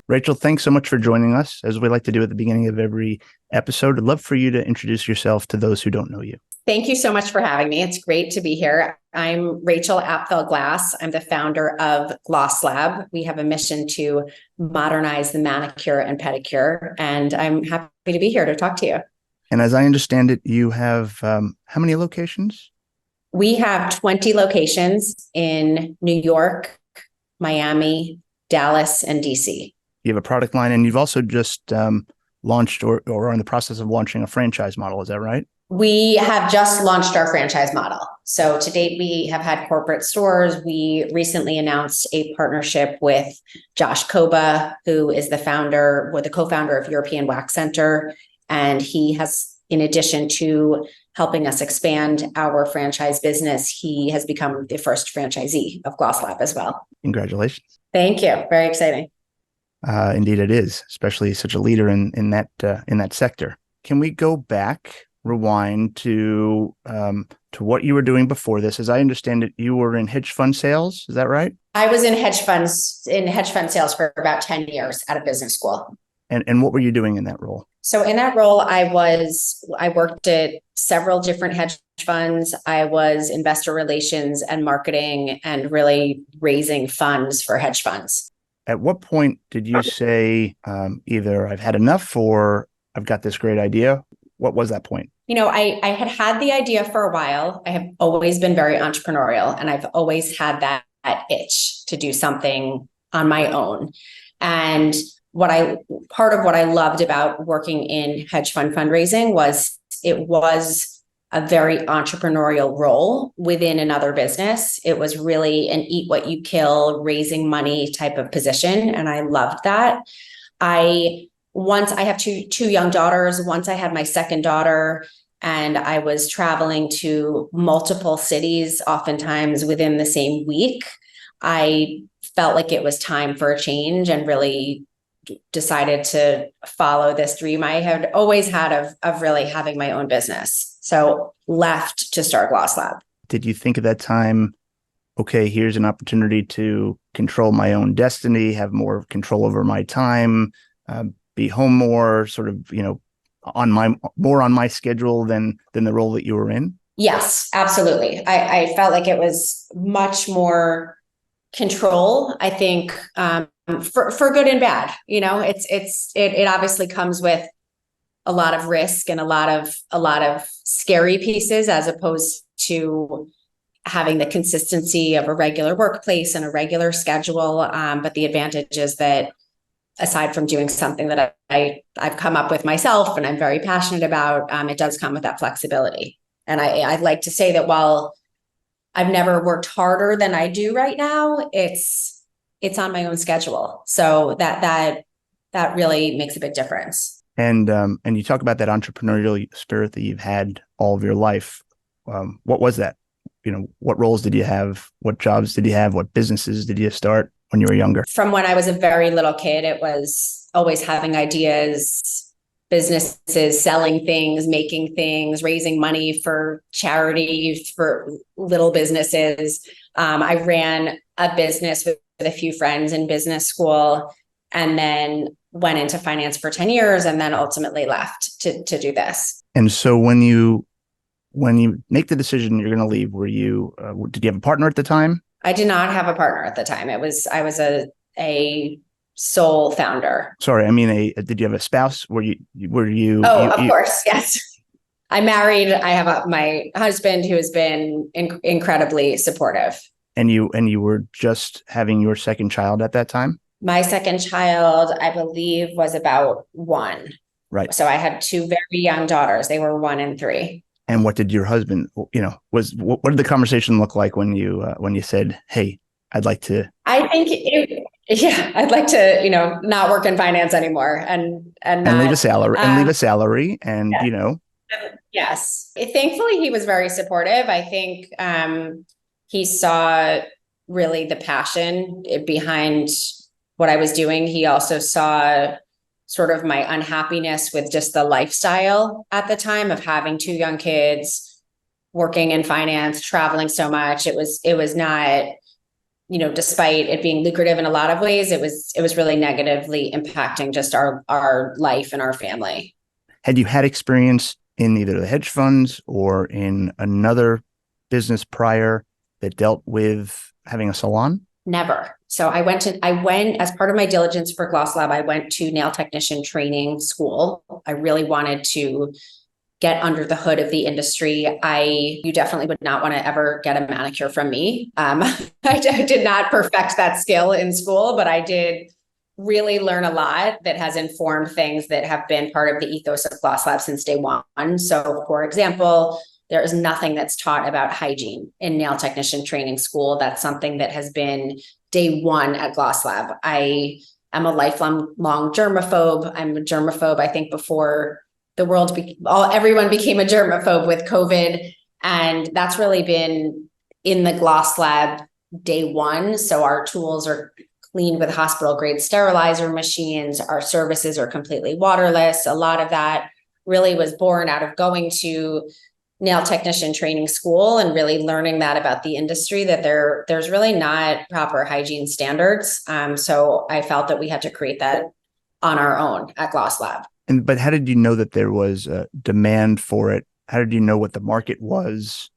Rachel, thanks so much for joining us. As we like to do at the beginning of every episode, I'd love for you to introduce yourself to those who don't know you. Thank you so much for having me. It's great to be here. I'm Rachel Apfel Glass. I'm the founder of Glosslab. We have a mission to modernize the manicure and pedicure, and I'm happy to be here to talk to you. And as I understand it, you have how many locations? We have 20 locations in New York, Miami, Dallas, and DC. You have a product line, and you've also just launched or are in the process of launching a franchise model. Is that right? We have just launched our franchise model. So to date, we have had corporate stores. We recently announced a partnership with Josh Koba, who is the co-founder of European Wax Center. And he has, in addition to helping us expand our franchise business, he has become the first franchisee of Glosslab as well. Congratulations. Thank you. Very exciting. Indeed, it is, especially such a leader in that sector. Can we go back, rewind to what you were doing before this? As I understand it, you were in hedge fund sales. Is that right? I was in hedge fund sales for about 10 years out of business school. And what were you doing in that role? So in that role, I worked at several different hedge funds. I was investor relations and marketing and really raising funds for hedge funds. At what point did you say either I've had enough or I've got this great idea? What was that point? I had the idea for a while. I have always been very entrepreneurial, and I've always had that itch to do something on my own. And part of what I loved about working in hedge fund fundraising was it was a very entrepreneurial role within another business. It was really an eat what you kill, raising money type of position. And I loved that. I have two young daughters. Once I had my second daughter, and I was traveling to multiple cities, oftentimes within the same week, I felt like it was time for a change and really decided to follow this dream I had always had of really having my own business. So left to start Glosslab. Did you think at that time, okay, here's an opportunity to control my own destiny, have more control over my time, be home more, sort of, on my schedule than the role that you were in? Yes, absolutely. I felt like it was much more control, I think, for good and bad. It obviously comes with a lot of risk and a lot of scary pieces, as opposed to having the consistency of a regular workplace and a regular schedule. But the advantage is that, aside from doing something that I've come up with myself and I'm very passionate about, it does come with that flexibility. And I'd like to say that while I've never worked harder than I do right now, it's on my own schedule. So that really makes a big difference. And you talk about that entrepreneurial spirit that you've had all of your life. What was that? What roles did you have? What jobs did you have? What businesses did you start when you were younger? From when I was a very little kid, it was always having ideas, businesses, selling things, making things, raising money for charity, for little businesses. I ran a business with a few friends in business school, and then went into finance for 10 years, and then ultimately left to do this. And so when you make the decision you're going to leave, did you have a partner at the time? I did not have a partner at the time. I was a sole founder. Sorry, I mean, did you have a spouse? Were you? Oh, of course, yes. I'm married. I have my husband, who has been incredibly supportive. And you were just having your second child at that time? My second child, I believe, was about 1. Right. So I had 2 very young daughters. They were 1 and 3. And what did your husband, what did the conversation look like when you said, "Hey, I'd like to"? I think I'd like to, not work in finance anymore and leave a salary, and yeah. Yes. Thankfully, he was very supportive. I think he saw really the passion behind what I was doing. He also saw sort of my unhappiness with just the lifestyle at the time of having 2 young kids, working in finance, traveling so much. It was not despite it being lucrative in a lot of ways, it was really negatively impacting just our life and our family. Had you had experience in either the hedge funds or in another business prior that dealt with having a salon? Never. So I went as part of my diligence for Glosslab, I went to nail technician training school. I really wanted to get under the hood of the industry. You definitely would not want to ever get a manicure from me. I did not perfect that skill in school, but I did really learn a lot that has informed things that have been part of the ethos of Glosslab since day one. So for example, there is nothing that's taught about hygiene in nail technician training school. That's something that has been day one at Glosslab. I am a lifelong germaphobe. I'm a germaphobe, I think, before everyone became a germaphobe with COVID. And that's really been in the Glosslab day one. So our tools are cleaned with hospital grade sterilizer machines. Our services are completely waterless. A lot of that really was born out of going to nail technician training school and really learning that about the industry, that there's really not proper hygiene standards. So I felt that we had to create that on our own at Glosslab. But how did you know that there was a demand for it? How did you know what the market was?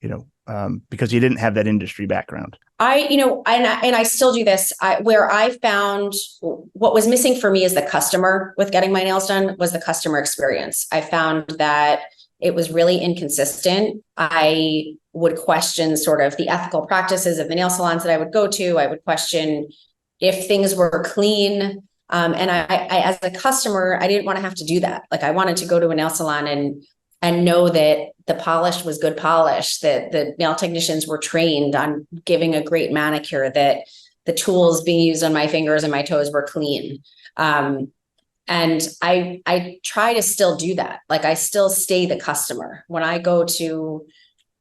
Because you didn't have that industry background. I still do this. Where I found what was missing for me as the customer with getting my nails done was the customer experience. I found that it was really inconsistent. I would question sort of the ethical practices of the nail salons that I would go to. I would question if things were clean. And I, as a customer, I didn't want to have to do that. Like I wanted to go to a nail salon and know that the polish was good polish, that the nail technicians were trained on giving a great manicure, that the tools being used on my fingers and my toes were clean. And I try to still do that. Like I still stay the customer. When I go to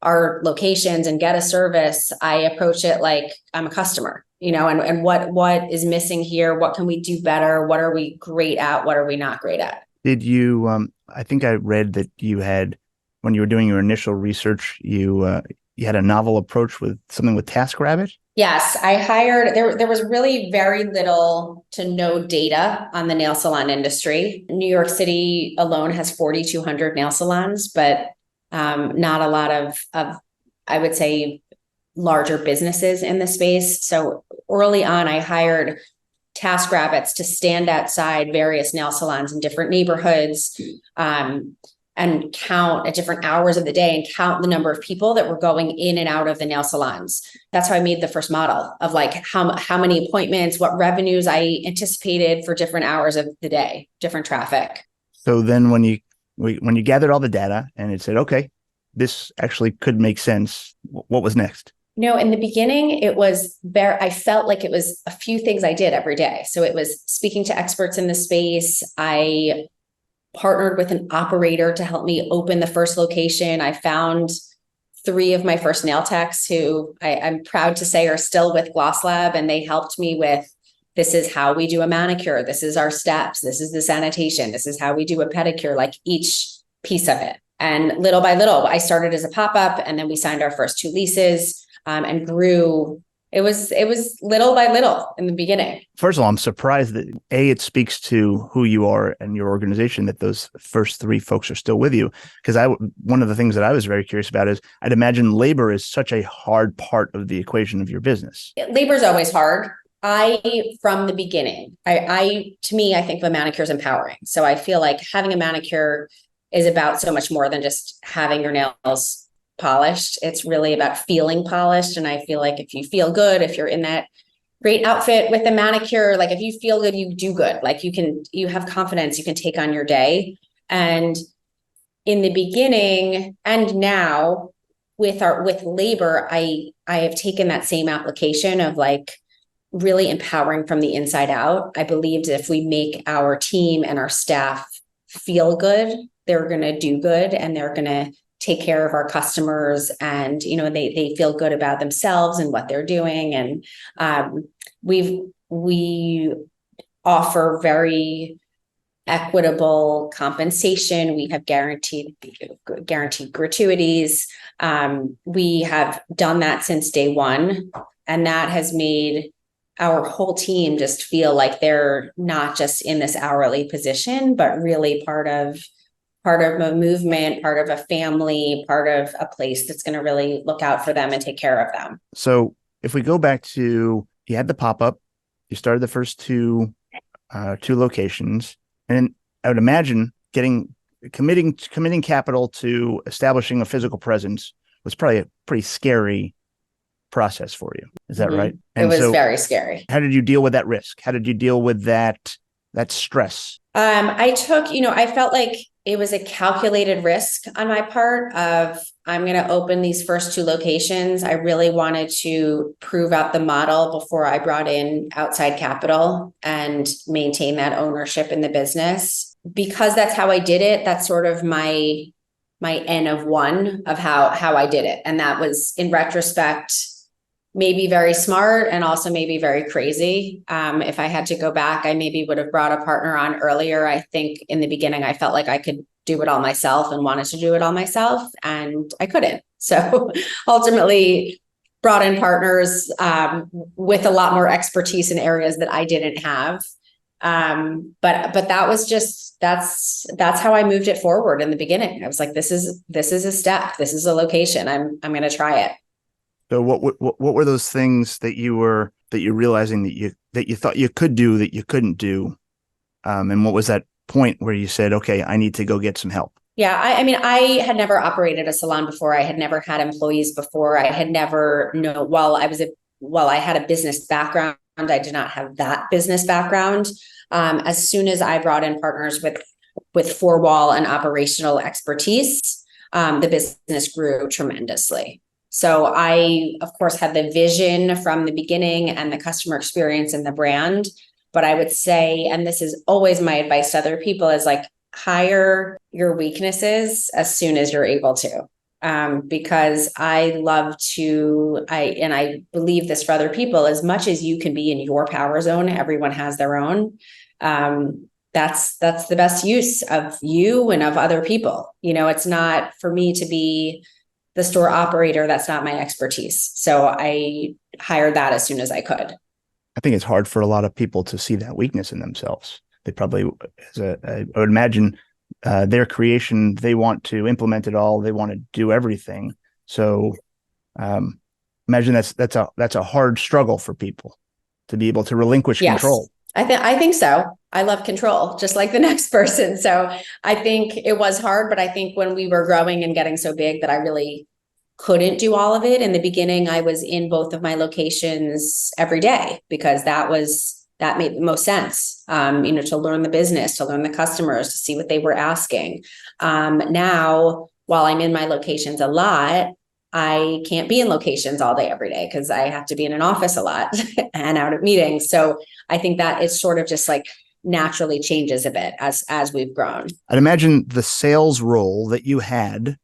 our locations and get a service, I approach it like I'm a customer, and what is missing here? What can we do better? What are we great at? What are we not great at? Did you, I think I read that you had, when you were doing your initial research, you had a novel approach with something with TaskRabbit? Yes, I hired, there was really very little to no data on the nail salon industry. New York City alone has 4,200 nail salons, but not a lot of, I would say, larger businesses in the space. So early on, I hired TaskRabbits to stand outside various nail salons in different neighborhoods, and count at different hours of the day and count the number of people that were going in and out of the nail salons. That's how I made the first model of like how many appointments, what revenues I anticipated for different hours of the day, different traffic. So then when you gathered all the data and it said, okay, this actually could make sense, what was next? In the beginning, I felt like it was a few things I did every day. So it was speaking to experts in the space. I partnered with an operator to help me open the first location. I found 3 of my first nail techs who I'm proud to say are still with Glosslab, and they helped me with, this is how we do a manicure. This is our steps. This is the sanitation. This is how we do a pedicure, like each piece of it. And little by little, I started as a pop-up, and then we signed our first 2 leases, and grew. It was little by little in the beginning. First of all, I'm surprised that it speaks to who you are and your organization, that those first 3 folks are still with you. Because one of the things that I was very curious about is I'd imagine labor is such a hard part of the equation of your business. Labor is always hard. From the beginning, to me, I think the manicure is empowering. So I feel like having a manicure is about so much more than just having your nails polished. It's really about feeling polished. And I feel like if you feel good, if you're in that great outfit with a manicure, like if you feel good, you do good. Like you have confidence, you can take on your day. And in the beginning and now with labor, I have taken that same application of like really empowering from the inside out. I believed if we make our team and our staff feel good, they're going to do good, and they're going to take care of our customers, and they feel good about themselves and what they're doing. And we offer very equitable compensation. We have guaranteed gratuities. We have done that since day one. And that has made our whole team just feel like they're not just in this hourly position, but really part of a movement, part of a family, part of a place that's going to really look out for them and take care of them. So if we go back to, you had the pop-up, you started the first two locations, and I would imagine committing capital to establishing a physical presence was probably a pretty scary process for you. Is that right? And it was very scary. How did you deal with that risk? How did you deal with that stress? I felt like it was a calculated risk on my part of, I'm going to open these first two locations. I really wanted to prove out the model before I brought in outside capital and maintain that ownership in the business. Because that's how I did it. That's sort of my N of one of how I did it. And that was, in retrospect, maybe very smart and also maybe very crazy. If I had to go back, I maybe would have brought a partner on earlier. I think in the beginning, I felt like I could do it all myself and wanted to do it all myself, and I couldn't. So ultimately brought in partners with a lot more expertise in areas that I didn't have. But that was just, that's how I moved it forward in the beginning. I was like, this is a step. This is a location. I'm going to try it. So what were those things that you were realizing that you thought you could do that you couldn't do? And what was that point where you said, okay, I need to go get some help? Yeah. I mean, I had never operated a salon before. I had never had employees before. I had never, while I had a business background, I did not have that business background. As soon as I brought in partners with four-wall and operational expertise, the business grew tremendously. So I, of course, had the vision from the beginning and the customer experience and the brand. But I would say, and this is always my advice to other people, is like, hire your weaknesses as soon as you're able to. Because I believe this for other people, as much as you can be in your power zone, everyone has their own. That's the best use of you and of other people. It's not for me to be the store operator. That's not my expertise. So I hired that as soon as I could. I think it's hard for a lot of people to see that weakness in themselves. They probably, I would imagine, their creation, they want to implement it all. They want to do everything. So imagine that's a hard struggle for people to be able to relinquish control. I think so. I love control, just like the next person. So I think it was hard, but I think when we were growing and getting so big that I really couldn't do all of it. In the beginning, I was in both of my locations every day because that made the most sense, to learn the business, to learn the customers, to see what they were asking. Now, while I'm in my locations a lot, I can't be in locations all day, every day, because I have to be in an office a lot and out at meetings. So I think that it's sort of just like naturally changes a bit as we've grown. I'd imagine the sales role that you had,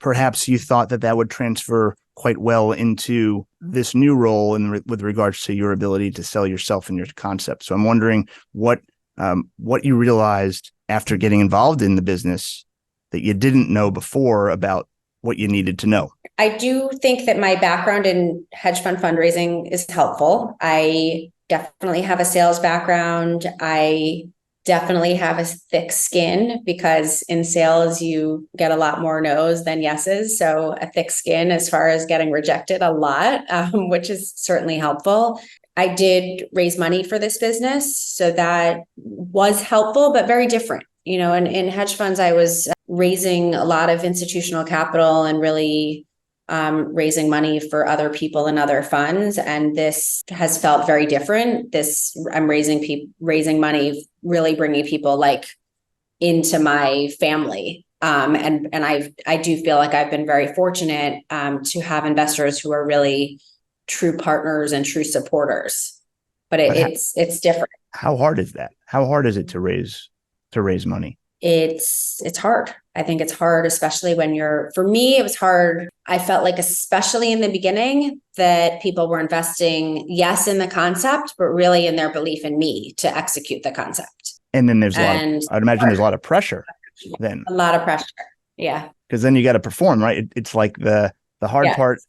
perhaps you thought that would transfer quite well into this new role with regards to your ability to sell yourself and your concept. So I'm wondering what you realized after getting involved in the business that you didn't know before about what you needed to know. I do think that my background in hedge fund fundraising is helpful. I definitely have a sales background. I definitely have a thick skin because in sales, you get a lot more no's than yeses. So a thick skin as far as getting rejected a lot, which is certainly helpful. I did raise money for this business, so that was helpful, but very different. In hedge funds, I was raising a lot of institutional capital and really raising money for other people and other funds. And this has felt very different. I'm raising money, really bringing people like into my family. And I do feel like I've been very fortunate to have investors who are really true partners and true supporters. But it's different. How hard is that? How hard is it to raise money? It's hard. I think it's hard, especially for me, it was hard. I felt like, especially in the beginning, that people were investing, yes, in the concept, but really in their belief in me to execute the concept. And then I'd imagine there's a lot of pressure then. A lot of pressure. Yeah. Because then you got to perform, right? It's like the hard part.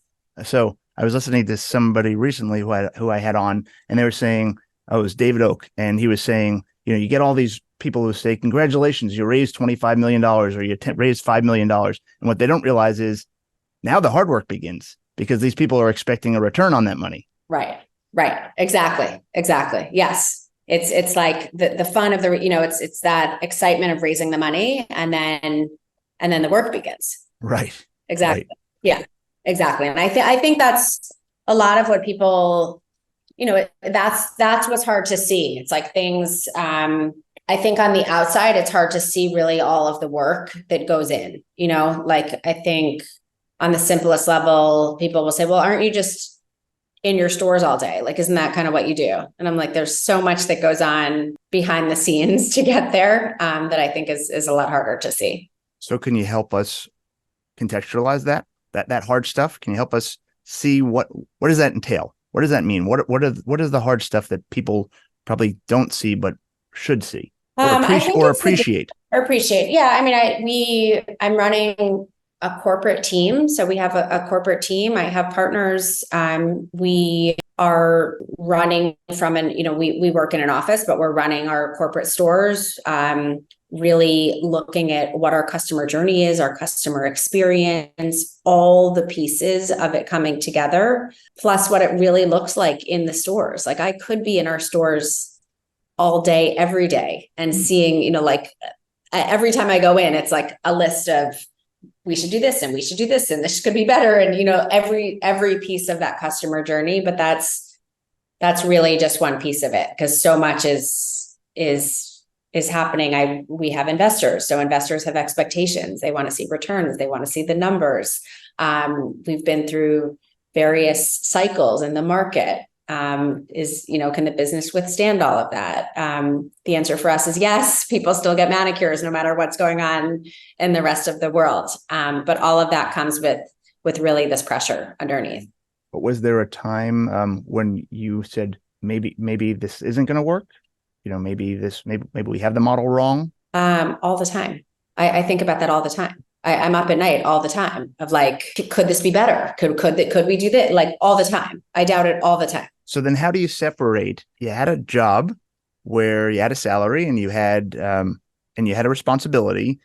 So I was listening to somebody recently who I had on, and they were saying, oh, it was David Oak, and he was saying, you get all these people who say, congratulations, you raised $25 million or you raised $5 million. And what they don't realize is now the hard work begins because these people are expecting a return on that money. Right. Exactly. Yes. It's like the fun of the, it's that excitement of raising the money and then the work begins. Right. Exactly. Right. Yeah, exactly. And I think that's a lot of what people, that's what's hard to see. It's like things, I think on the outside, it's hard to see really all of the work that goes in, like I think on the simplest level, people will say, well, aren't you just in your stores all day? Like, isn't that kind of what you do? And I'm like, there's so much that goes on behind the scenes to get there that I think is a lot harder to see. So can you help us contextualize that hard stuff? Can you help us see what does that entail? What does that mean? What is the hard stuff that people probably don't see but should see or appreciate? Yeah, I mean, I'm running a corporate team. So we have a corporate team. I have partners. We are running from we work in an office, but we're running our corporate stores, really looking at what our customer journey is, our customer experience, all the pieces of it coming together, plus what it really looks like in the stores. Like I could be in our stores all day, every day and seeing, like every time I go in, it's like a list of, we should do this and we should do this and this could be better. And, every piece of that customer journey, but that's really just one piece of it because so much is happening. We have investors. So investors have expectations. They want to see returns. They want to see the numbers. We've been through various cycles in the market. Can the business withstand all of that? The answer for us is yes. People still get manicures no matter what's going on in the rest of the world. But all of that comes with really this pressure underneath. But was there a time when you said maybe this isn't going to work? Maybe we have the model wrong? All the time. I think about that all the time. I'm up at night all the time of like, could this be better? Could we do this? Like all the time. I doubt it all the time. So then how do you separate? You had a job where you had a salary and you had a responsibility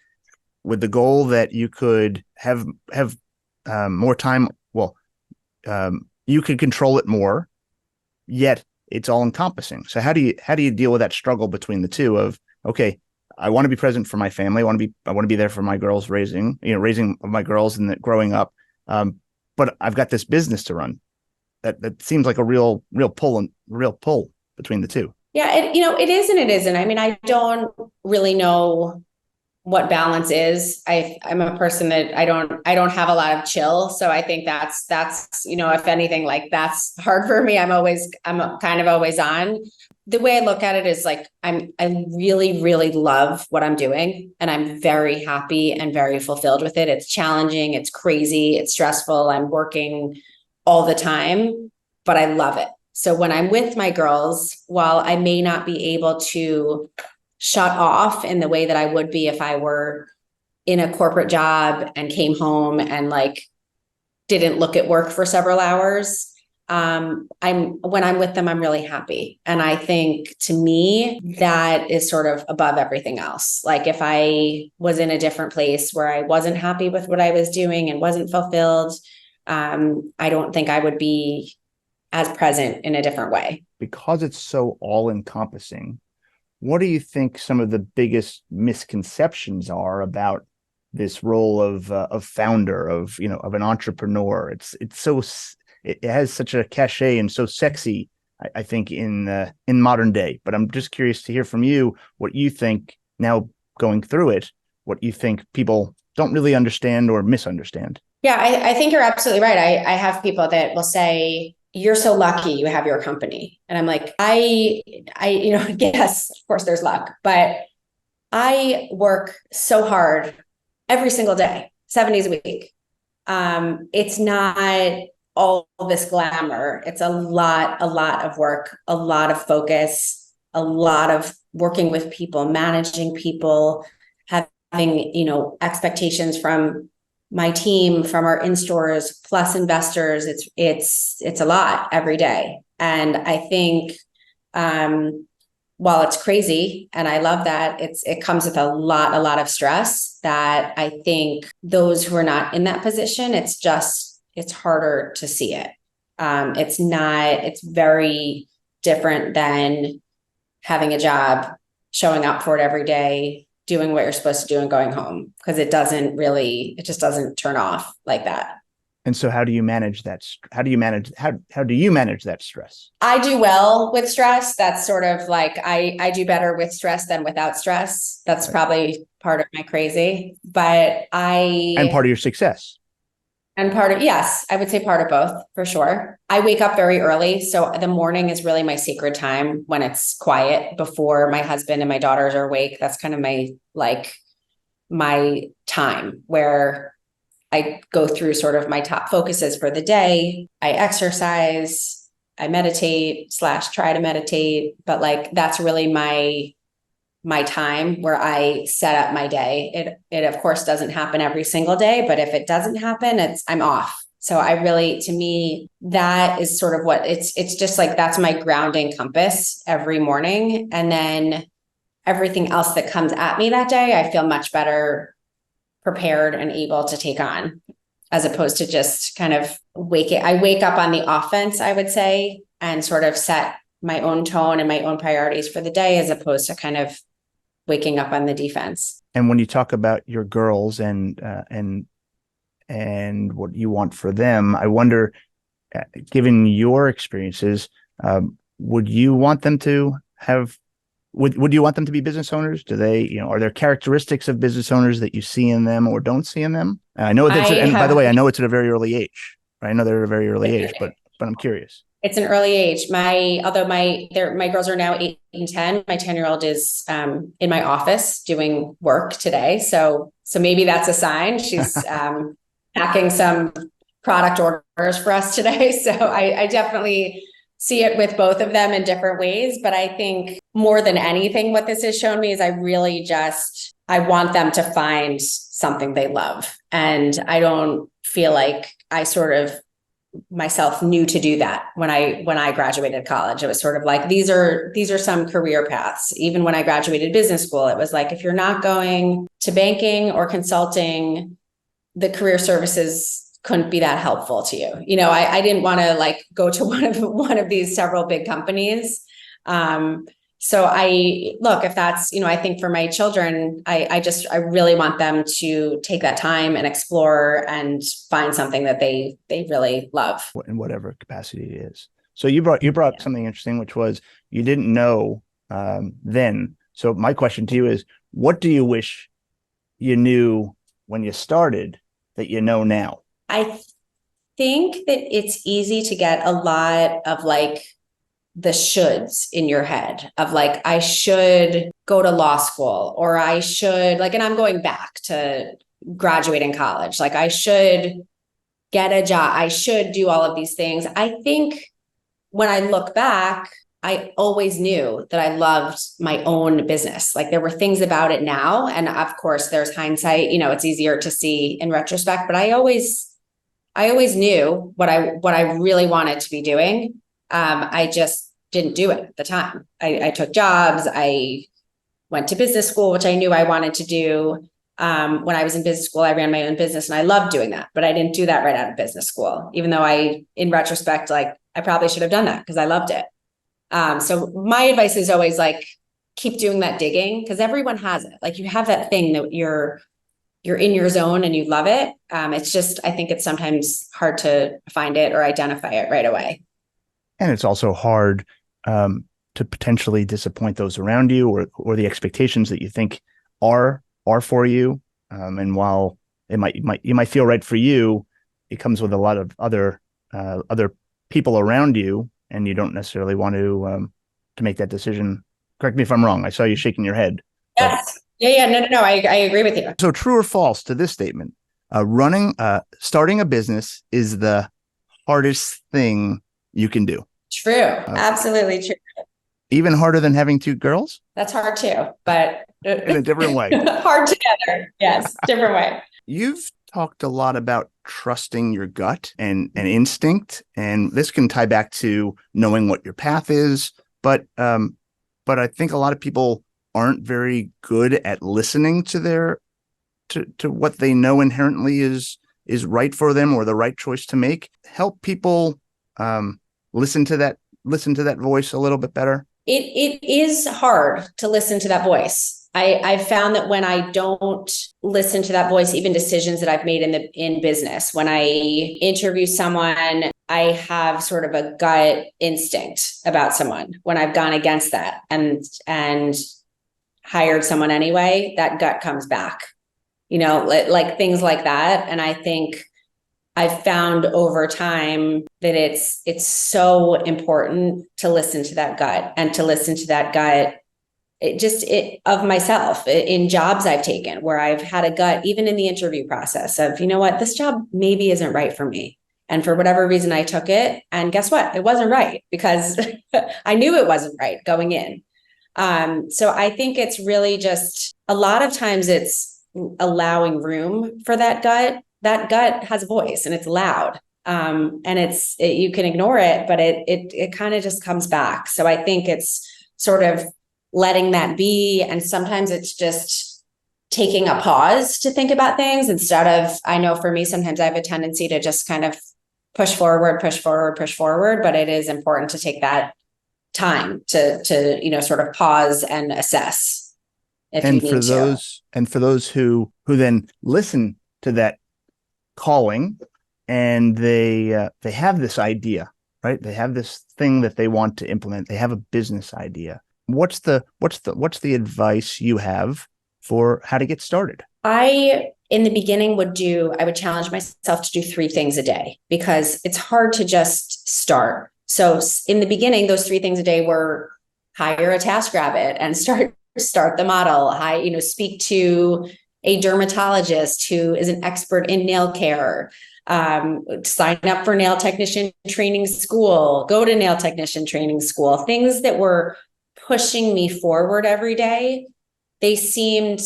with the goal that you could have more time. Well, you could control it more, yet it's all encompassing. So how do you deal with that struggle between the two of, okay, I want to be present for my family. I want to be there for my girls raising my girls and growing up. But I've got this business to run. That seems like a real pull between the two. Yeah, it is and it isn't. I mean, I don't really know what balance is. I'm a person that I don't have a lot of chill. So I think that's if anything, like that's hard for me. I'm kind of always on. The way I look at it is like I really, really love what I'm doing and I'm very happy and very fulfilled with it. It's challenging, it's crazy, it's stressful. I'm working all the time, but I love it. So when I'm with my girls, while I may not be able to shut off in the way that I would be if I were in a corporate job and came home and like didn't look at work for several hours, when I'm with them, I'm really happy. And I think to me, that is sort of above everything else. Like if I was in a different place where I wasn't happy with what I was doing and wasn't fulfilled, I don't think I would be as present in a different way. Because it's so all encompassing, what do you think some of the biggest misconceptions are about this role of founder, of an entrepreneur? It has such a cachet and so sexy, I think, in modern day. But I'm just curious to hear from you what you think now going through it, what you think people don't really understand or misunderstand. Yeah, I think you're absolutely right. I have people that will say, you're so lucky you have your company. And I'm like, yes, of course there's luck, but I work so hard every single day, 7 days a week. It's not all this glamour. It's a lot of work, a lot of focus, a lot of working with people, managing people, having, expectations from my team, from our in-stores plus investors, it's a lot every day. And I think while it's crazy and I love that, it comes with a lot of stress that I think those who are not in that position, it's harder to see it. It's very different than having a job, showing up for it every day, doing what you're supposed to do and going home, because it just doesn't turn off like that. And so how do you manage that? How do you manage that stress? I do well with stress. That's sort of like, I do better with stress than without stress. That's right. Probably part of my crazy, and part of your success. And yes, I would say part of both for sure. I wake up very early. So the morning is really my sacred time, when it's quiet before my husband and my daughters are awake. That's kind of my time where I go through sort of my top focuses for the day. I exercise, I meditate / try to meditate, but like, that's really my time where I set up my day. It of course doesn't happen every single day, but if it doesn't happen, I'm off. So to me, that is sort of what it's just like, that's my grounding compass every morning. And then everything else that comes at me that day, I feel much better prepared and able to take on, as opposed to just kind of I wake up on the offense, I would say, and sort of set my own tone and my own priorities for the day, as opposed to kind of waking up on the defense. And when you talk about your girls and what you want for them, I wonder, given your experiences, would you want them to have? Would you want them to be business owners? Do they, are there characteristics of business owners that you see in them or don't see in them? I know that, and by the way, I know it's at a very early age. Right? I know they're at a very early age, but I'm curious. It's an early age. Although my girls are now 8 and 10. My 10-year-old is in my office doing work today. So maybe that's a sign. She's packing some product orders for us today. So I definitely see it with both of them in different ways. But I think more than anything, what this has shown me is I want them to find something they love. And I don't feel like I sort of myself knew to do that when I graduated college. It was sort of like, these are some career paths. Even when I graduated business school, it was like, if you're not going to banking or consulting, the career services couldn't be that helpful to you. I didn't want to go to one of these several big companies. So if that's, I think for my children, I really want them to take that time and explore and find something that they really love. In whatever capacity it is. So you brought something interesting, which was you didn't know then. So my question to you is, what do you wish you knew when you started that you know now? I think that it's easy to get a lot of the shoulds in your head of I should go to law school, or I should and I'm going back to graduating college. I should get a job. I should do all of these things. I think when I look back, I always knew that I loved my own business. There were things about it now. And of course there's hindsight, it's easier to see in retrospect, but I always knew what I really wanted to be doing. I just didn't do it at the time. I took jobs. I went to business school, which I knew I wanted to do. When I was in business school, I ran my own business and I loved doing that, but I didn't do that right out of business school, even though in retrospect, I probably should have done that because I loved it. So my advice is always keep doing that digging, because everyone has it. You have that thing that you're in your zone and you love it. It's just, I think it's sometimes hard to find it or identify it right away. And it's also hard to potentially disappoint those around you, or the expectations that you think are for you. And while you might feel right for you, it comes with a lot of other people around you, and you don't necessarily want to make that decision. Correct me if I'm wrong. I saw you shaking your head. Yes. Yeah. No. I agree with you. So true or false to this statement? Starting a business is the hardest thing you can do. True. Absolutely true. Even harder than having 2 girls? That's hard too, but in a different way. Hard together. Yes. Different way. You've talked a lot about trusting your gut and instinct, and this can tie back to knowing what your path is. But I think a lot of people aren't very good at listening to to what they know inherently is right for them or the right choice to make. Help people listen to that voice a little bit better. It is hard to listen to that voice. I've found that when I don't listen to that voice, even decisions that I've made in business, when I interview someone, I have sort of a gut instinct about someone. When I've gone against that and hired someone anyway, that gut comes back, like things like that. And I think I've found over time that it's so important to listen to that gut and to listen to that gut of myself in jobs I've taken where I've had a gut, even in the interview process of, you know what, this job maybe isn't right for me. And for whatever reason, I took it. And guess what? It wasn't right because I knew it wasn't right going in. So I think it's really just a lot of times it's allowing room for that gut. That gut has a voice and it's loud. And you can ignore it, but it kind of just comes back. So I think it's sort of letting that be. And sometimes it's just taking a pause to think about things instead of, I know for me, sometimes I have a tendency to just kind of push forward, but it is important to take that time to sort of pause and assess if you need to. And for those who then listen to that calling and they have this idea, right? They have this thing that they want to implement. They have a business idea. What's the advice you have for how to get started? In the beginning I would challenge myself to do 3 things a day because it's hard to just start. So in the beginning, those 3 things a day were hire a TaskRabbit and start the model. Speak to a dermatologist who is an expert in nail care. Sign up for nail technician training school, go to nail technician training school, things that were pushing me forward every day. They seemed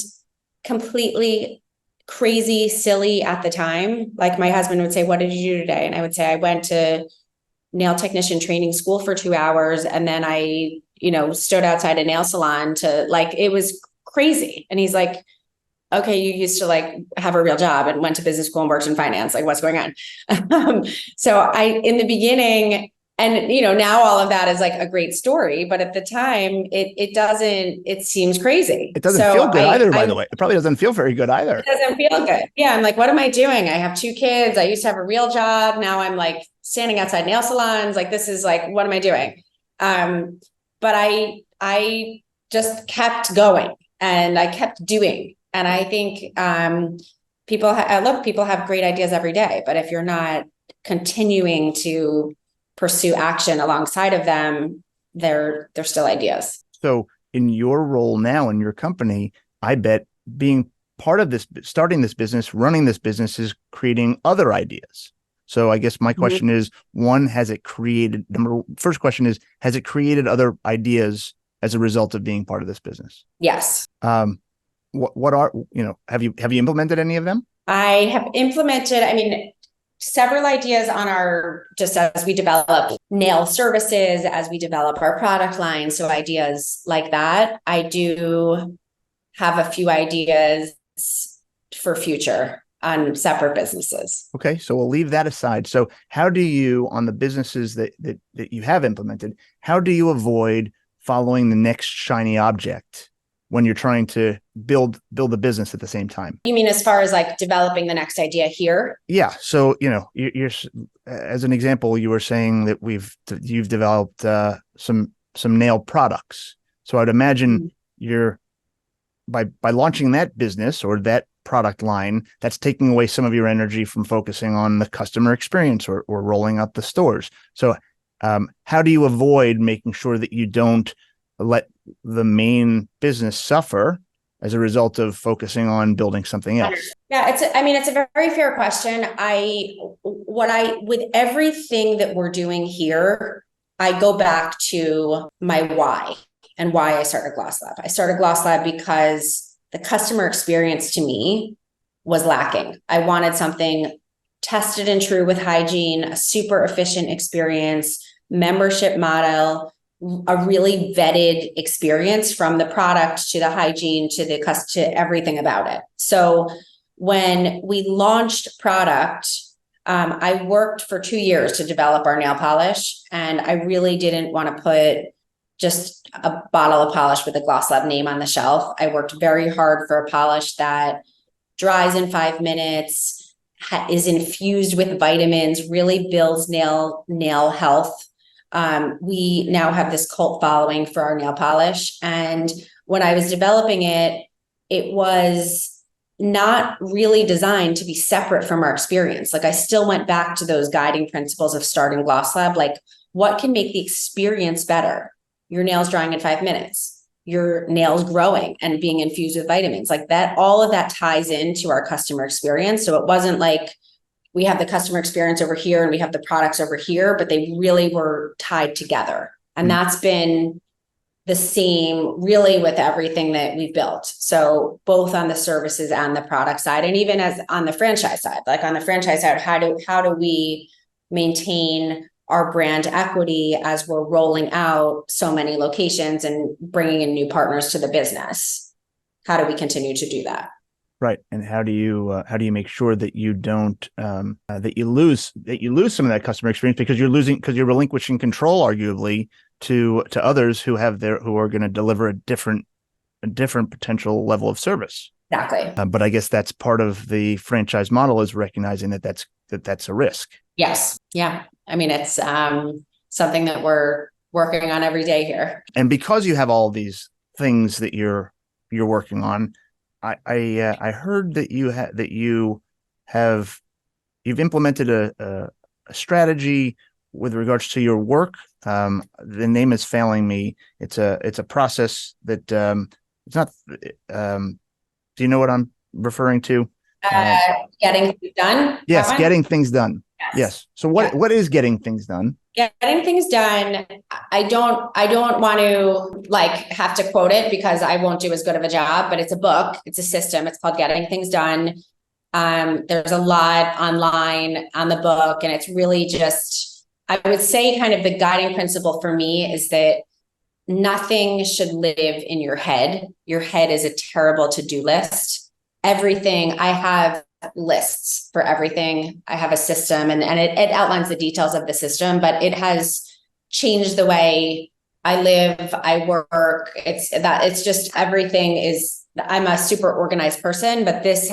completely crazy, silly at the time. Like my husband would say, "What did you do today?" And I would say, "I went to nail technician training school for 2 hours. And then I, stood outside a nail salon it was crazy." And he's like, "Okay, you used to have a real job and went to business school and worked in finance. Like what's going on?" So in the beginning, and now all of that is like a great story, but at the time it seems crazy. It doesn't feel good either, by the way. It probably doesn't feel very good either. It doesn't feel good. Yeah. I'm like, what am I doing? I have 2 kids. I used to have a real job. Now I'm like standing outside nail salons. Like, this is like, what am I doing? But I just kept going and I kept doing. And I think people have great ideas every day, but if you're not continuing to pursue action alongside of them, they're still ideas. So in your role now in your company, I bet being part of this, starting this business, running this business is creating other ideas. So I guess my question is, first question is, has it created other ideas as a result of being part of this business? Yes. Have you implemented any of them? I have implemented, several ideas just as we develop nail services, as we develop our product line. So ideas like that. I do have a few ideas for future on separate businesses. Okay. So we'll leave that aside. So how do you, on the businesses that you have implemented, how do you avoid following the next shiny object when you're trying to build a business at the same time? You mean as far as like developing the next idea here? Yeah. So, you're as an example, you were saying that you've developed some nail products. So I'd imagine you're by launching that business or that product line, that's taking away some of your energy from focusing on the customer experience or rolling out the stores. So how do you avoid making sure that you don't let the main business suffer as a result of focusing on building something else? Yeah, it's a very fair question. With everything that we're doing here, I go back to my why and why I started Glosslab. I started Glosslab because the customer experience to me was lacking. I wanted something tested and true with hygiene, a super efficient experience, membership model, a really vetted experience from the product to the hygiene to everything about it. So when we launched product, I worked for 2 years to develop our nail polish, and I really didn't want to put just a bottle of polish with a Glosslab name on the shelf. I worked very hard for a polish that dries in 5 minutes, is infused with vitamins, really builds nail health. We now have this cult following for our nail polish. And when I was developing it, it was not really designed to be separate from our experience. Like, I still went back to those guiding principles of starting Glosslab. Like, what can make the experience better? Your nails drying in 5 minutes, your nails growing and being infused with vitamins, like that, all of that ties into our customer experience. So it wasn't like we have the customer experience over here and we have the products over here, but they really were tied together. And that's been the same really with everything that we've built. So both on the services and the product side, and even as on the franchise side, like on the franchise side, how do we maintain our brand equity as we're rolling out so many locations and bringing in new partners to the business? How do we continue to do that? Right. And how do you make sure that you don't that you lose some of that customer experience because you're relinquishing control, arguably, to others who are going to deliver a different potential level of service. Exactly. But I guess that's part of the franchise model, is recognizing that's a risk. Yes. Yeah. I mean, it's something that we're working on every day here. And because you have all these things that you're working on, I heard that you've implemented a strategy with regards to your work. The name is failing me. It's a process that it's not. Do you know what I'm referring to? Getting things done. Yes, getting things done. Yes. So what is getting things done? Getting things done. I don't want to have to quote it because I won't do as good of a job, but it's a book. It's a system. It's called Getting Things Done. There's a lot online on the book, and it's really just, I would say, kind of the guiding principle for me is that nothing should live in your head. Your head is a terrible to-do list. Everything, I have lists for everything. I have a system, and it outlines the details of the system, but it has changed the way I live, I work. It's just everything is, I'm a super organized person, but this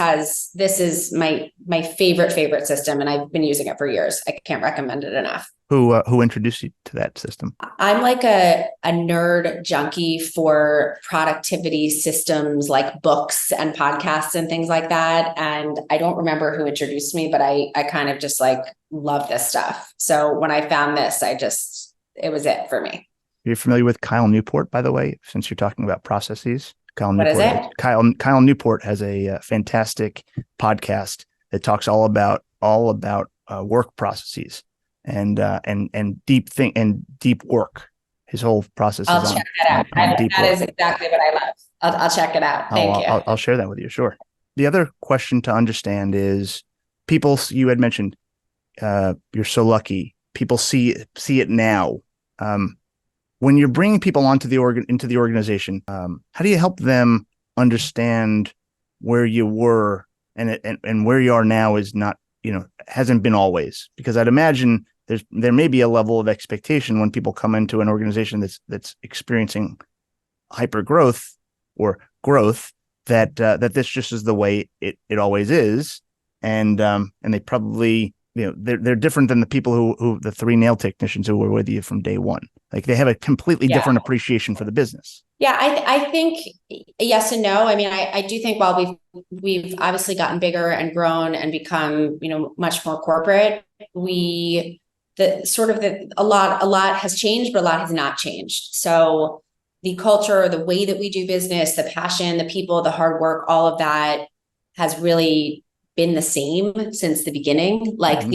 is my favorite system, and I've been using it for years. I can't recommend it enough. Who introduced you to that system? I'm like a nerd junkie for productivity systems, like books and podcasts and things like that. And I don't remember who introduced me, but I kind of just love this stuff. So when I found this, it was it for me. You're familiar with Kyle Newport, by the way, since you're talking about processes? What is it? Kyle Newport has a fantastic podcast that talks all about work processes and deep work. His whole process. I'll check that out. That is exactly what I love. I'll check it out. Thank you. I'll share that with you. Sure. The other question to understand is, people, you had mentioned, you're so lucky. People see it now. When you're bringing people into the organization, how do you help them understand where you were and where you are now is not, hasn't been always? Because I'd imagine there may be a level of expectation when people come into an organization that's experiencing hyper growth or growth that this just is the way it always is, and they probably, they're different than the people who the 3 nail technicians who were with you from day one. Like, they have a completely different appreciation for the business. Yeah, I think yes and no. I mean, I do think while we've obviously gotten bigger and grown and become, much more corporate, a lot has changed, but a lot has not changed. So the culture, the way that we do business, the passion, the people, the hard work, all of that has really been the same since the beginning. Like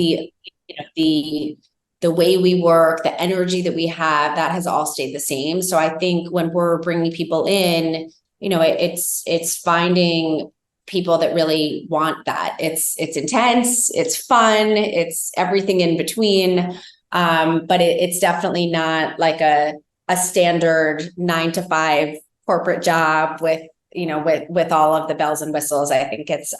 the way we work, the energy that we have, that has all stayed the same. So I think when we're bringing people in, it's finding people that really want that. It's intense, it's fun, it's everything in between. But it's definitely not like a standard 9 to 5 corporate job with, with all of the bells and whistles. I think it's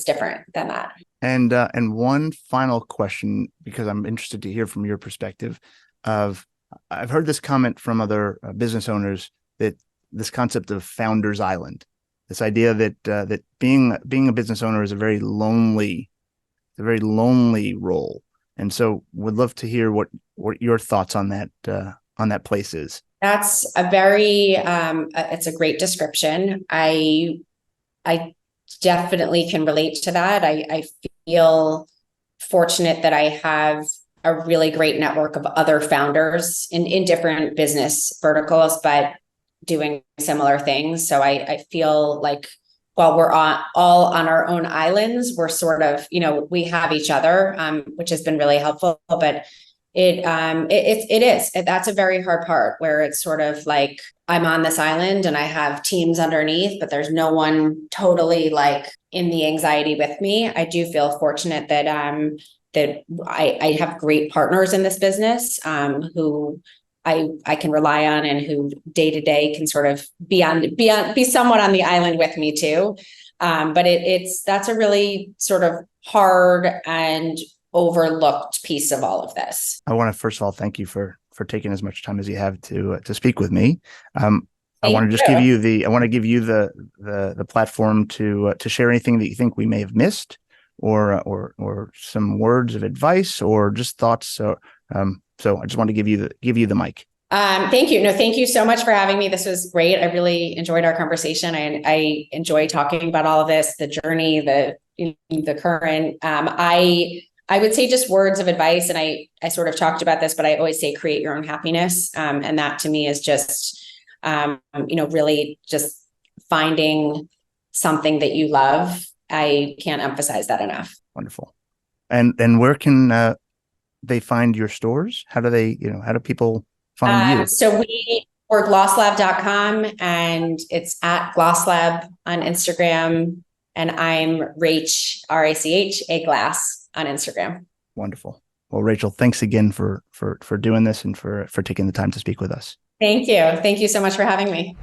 different than that. And one final question, because I'm interested to hear from your perspective of, I've heard this comment from other business owners, that this concept of founder's island, this idea that being a business owner is a very lonely role. And so would love to hear what your thoughts on that place is. That's a very, it's a great description. I definitely can relate to that. I feel fortunate that I have a really great network of other founders in different business verticals, but doing similar things. So I feel like while we're all on our own islands, we're sort of, we have each other, which has been really helpful. But that's a very hard part, where it's sort of like I'm on this island and I have teams underneath, but there's no one totally like in the anxiety with me. I do feel fortunate that I have great partners in this business, who I can rely on, and who day to day can sort of be somewhat on the island with me too. But that's a really sort of hard and overlooked piece of all of this. I want to first of all thank you for taking as much time as you have to speak with me. I want to just give you the platform to share anything that you think we may have missed, or some words of advice, or just thoughts. So I just want to give you the mic. Thank you. No, thank you so much for having me. This was great. I really enjoyed our conversation. I enjoy talking about all of this, the journey, the current. I would say just words of advice, and I sort of talked about this, but I always say create your own happiness. And that to me is just, really just finding something that you love. I can't emphasize that enough. Wonderful. And where can they find your stores? How do people find you? So we're glosslab.com, and it's at Glosslab on Instagram. And I'm Rach, Racha Glass on Instagram. Wonderful. Well, Rachel, thanks again for doing this and for taking the time to speak with us. Thank you. Thank you so much for having me.